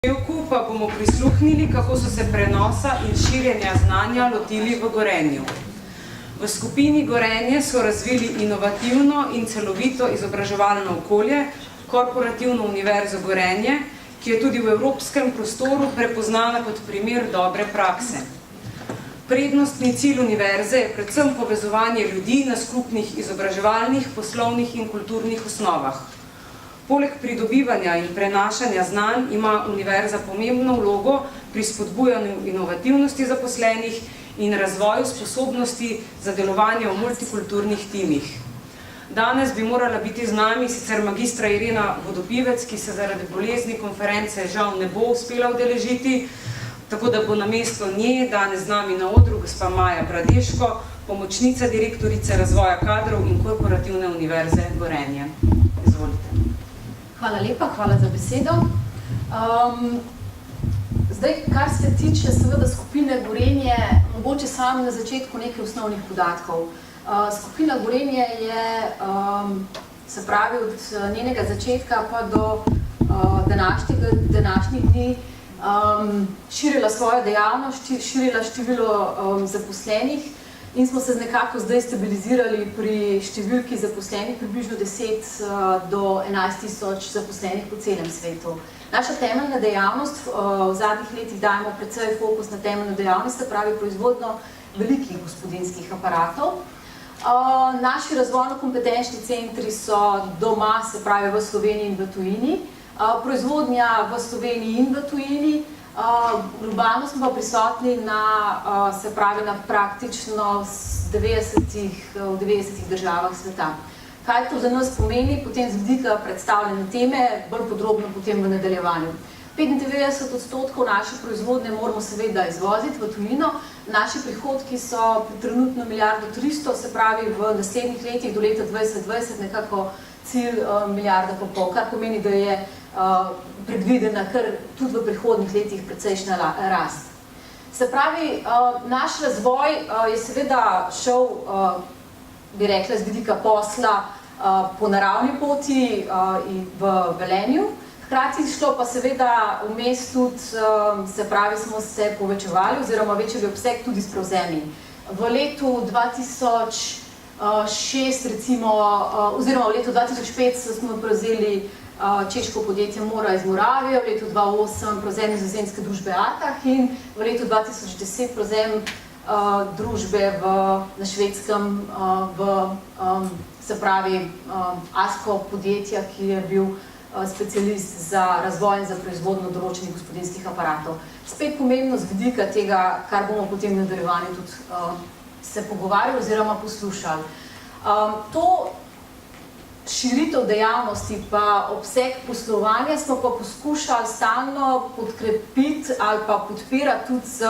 prispevku pa bomo prisluhnili, kako so se prenosa in širjenja znanja lotili v Gorenju. V skupini Gorenje so razvili inovativno in celovito izobraževalno okolje, Korporativno univerzo Gorenje, ki je tudi v evropskem prostoru prepoznana kot primer dobre prakse. Prednostni cilj univerze je predvsem povezovanje ljudi na skupnih izobraževalnih, poslovnih in kulturnih osnovah. Poleg pridobivanja in prenašanja znanj ima univerza pomembno vlogo pri spodbujanju inovativnosti zaposlenih in razvoju sposobnosti za delovanje v multikulturnih timih. Danes bi morala biti z nami sicer magistra Irena Vodopivec, ki se zaradi bolezni konference žal ne bo uspela udeležiti, tako da bo namesto nje danes z nami na odru gospa Maja Bradeško, pomočnica direktorice razvoja kadrov in Korporativne univerze Gorenje. Izvolite. Hvala lepa, hvala za besedo. Zdaj, kar se tiče seveda skupine Gorenje, mogoče samo na začetku nekaj osnovnih podatkov. Skupina Gorenje je, se pravi, od njenega začetka pa do današnjih dni širila svojo dejavnost, širila število zaposlenih in smo se nekako zdaj stabilizirali pri številki zaposlenih, približno 10 do 11 tisoč zaposlenih po celem svetu. Naša temeljna dejavnost, v zadnjih letih dajemo precej fokus na temeljno dejavnost, se pravi proizvodnjo velikih gospodinjskih aparatov. Naši razvojno-kompetenčni centri so doma, se pravi v Sloveniji in v tujini, proizvodnja v Sloveniji in v tujini. Globalno smo pa prisotni na, se pravi, na praktično v 90 državah sveta. Kaj to za nas pomeni, potem z vidika predstavljene teme, bolj podrobno potem v nadaljevanju. 95% naše proizvodnje moramo seveda izvoziti v tujino. Naši prihodki so trenutno 1,3 milijarde, se pravi v naslednjih letih do leta 2020 nekako cilj 1,5 milijarde, kar pomeni, da je predvidena kar tudi v prihodnjih letih precejšnja rast. Se pravi, naš razvoj je seveda šel, bi rekla, z vidika posla po naravni poti v Velenju. Hkrati šlo pa seveda vmes tudi, se pravi, smo se povečevali oziroma večali obseg tudi s prevzemi. V letu 2006 recimo, oziroma v letu 2005 smo prevzeli češko podjetje Mora iz Moravije, v letu 2008 prevzem nizozemske družbe Atah in v letu 2010 prevzem družbe na Švedskem, se pravi ASKO podjetja, ki je bil specialist za razvoj in za proizvodnjo določenih gospodinjskih aparatov. Spet pomembno z vidika tega, kar bomo potem v nadaljevanju tudi se pogovarjali oziroma poslušali. To širitev dejavnosti pa obseg poslovanja smo pa poskušali stalno podkrepiti ali pa podpirati tudi z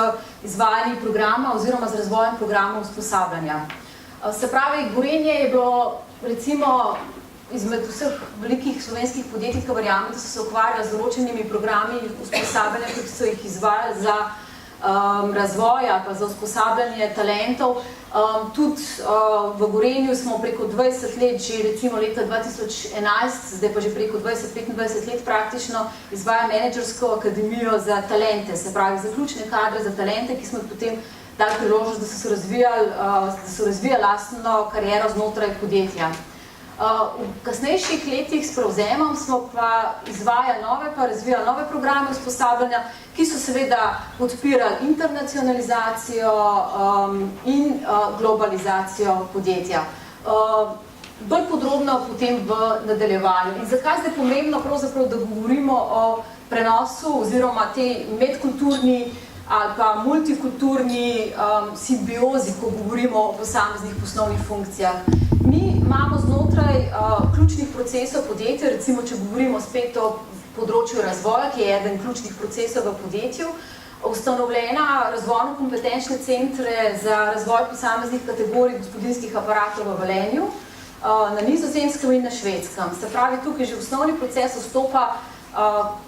izvajanjem programa oziroma z razvojem programa usposabljanja. Se pravi, Gorenje je bilo recimo izmed vseh velikih slovenskih podjetij, ki verjamem, da so se ukvarjali z določenimi programi usposabljanja, ki so jih izvajali za razvoj ali pa za usposabljanje talentov. Tudi v Gorenju smo preko 20 let, že recimo leta 2011, zdaj pa že preko 20-25 let praktično, izvaja menedžersko akademijo za talente, se pravi za ključne kadre, za talente, ki smo potem dali priložnost, da so razvijali lastno kariero znotraj podjetja. V kasnejših letih s prevzemom smo pa razvijali nove programe usposabljanja, ki so seveda podpirali internacionalizacijo in globalizacijo podjetja. Bolj podrobno potem v nadaljevanju. In zakaj zdaj pomembno pravzaprav, da govorimo o prenosu oziroma tej medkulturni ali pa multikulturni simbiozi, ko govorimo o posameznih poslovnih funkcijah. Mi imamo znotraj ključnih procesov podjetja, recimo, če govorimo spet o področju razvoja, ki je eden ključnih procesov v podjetju, ustanovljena razvojno-kompetenčne centre za razvoj posameznih kategorij gospodinjskih aparatov v Velenju, na Nizozemskem in na Švedskem. Se pravi, tukaj že osnovni proces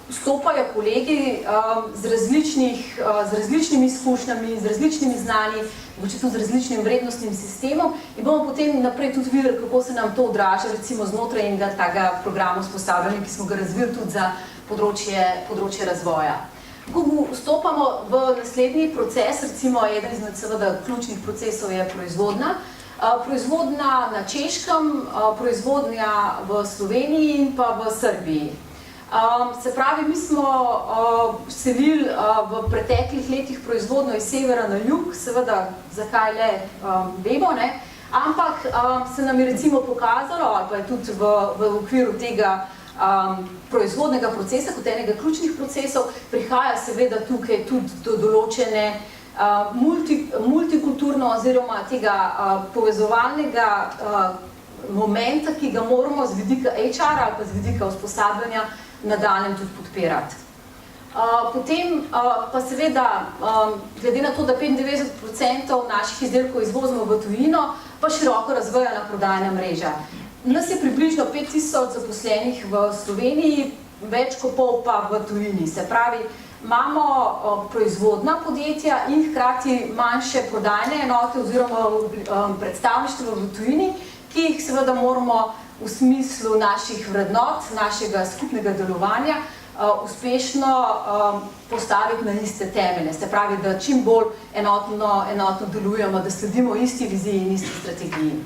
vstopajo kolegi z različnimi izkušnjami, z različnimi znanji, mogoče tudi z različnim vrednostnim sistemom in bomo potem naprej tudi videli, kako se nam to odraža recimo znotraj enega takega programa usposabljanja, ki smo ga razvili tudi za področje razvoja. Ko vstopamo v naslednji proces, recimo eden izmed seveda ključnih procesov je proizvodnja. Proizvodnja na Češkem, proizvodnja v Sloveniji in pa v Srbiji. Se pravi, mi smo selili v preteklih letih proizvodnjo iz severa na jug, seveda zakaj le vemo, ne? Ampak se nam je recimo pokazalo, ali pa je tudi v okviru tega proizvodnega procesa, kot enega ključnih procesov, prihaja seveda tukaj tudi do določene multikulturno oziroma tega povezovalnega momenta, ki ga moramo z vidika HR ali pa z vidika usposabljanja nadaljem tudi podpirati. Potem pa seveda, glede na to, da 95% naših izdelkov izvozimo v tujino, pa široko razvijana prodajna mreža. Nas je približno 5000 zaposlenih v Sloveniji, več kot pol pa v tujini. Se pravi, imamo proizvodna podjetja in hkrati manjše prodajne enote oziroma predstavništvo v tujini, ki jih seveda moramo v smislu naših vrednot, našega skupnega delovanja uspešno postaviti na iste temelje. Se pravi, da čim bolj enotno delujemo, da sledimo isti viziji in isti strategiji.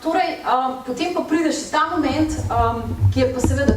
Torej, potem pa pride še ta moment, ki je pa seveda